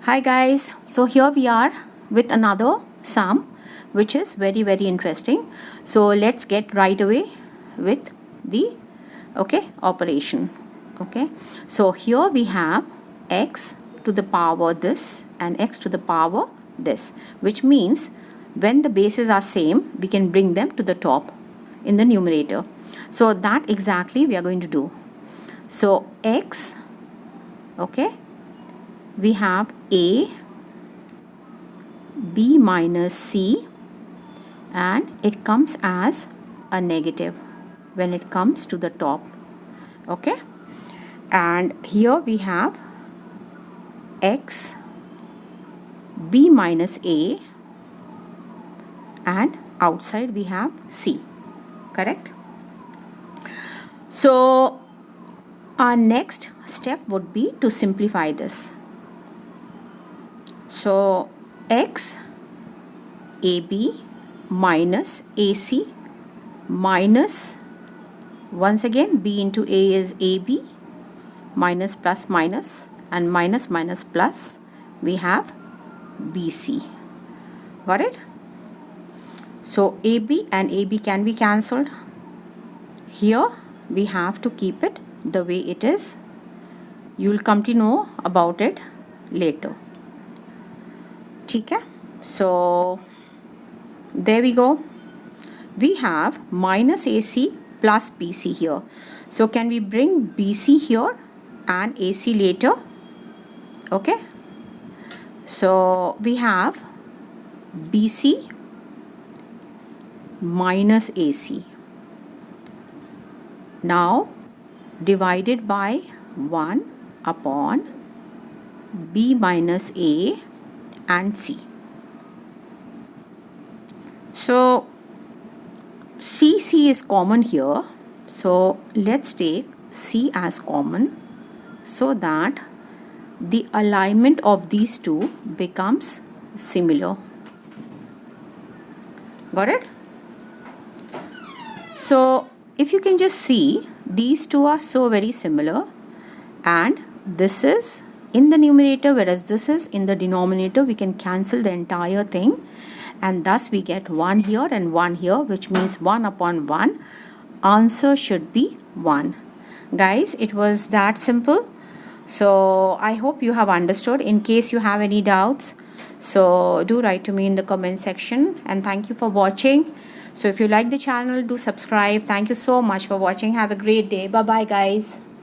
Hi guys, so here we are with another sum which is very interesting. So let's get right away with the operation. So here we have x to the power this and x to the power this, which means when the bases are same we can bring them to the top in the numerator. So that exactly we are going to do. So x, we have a, b minus c, and it comes as a negative when it comes to the top. And here we have x, b minus a, and outside we have c. Correct? So our next step would be to simplify this. So x ab minus ac minus, once again b into a is ab, minus plus minus, and minus minus plus, we have bc. Got it? So ab and ab can be cancelled. Here we have to keep it the way it is. You will come to know about it later. Okay, so there we go. We have minus AC plus BC here. So can we bring BC here and AC later? Okay, so we have BC minus AC now divided by 1 upon B minus A and C. So C is common here, so let's take C as common so that the alignment of these two becomes similar. Got it? So if you can just see, these two are so very similar, and this is in the numerator whereas this is in the denominator. We can cancel the entire thing, and thus we get 1 here and 1 here, which means 1 upon 1. Answer should be 1. Guys, it was that simple. So I hope you have understood. In case you have any doubts, so do write to me in the comment section, and thank you for watching. So if you like the channel, do subscribe. Thank you so much for watching. Have a great day. Bye bye guys.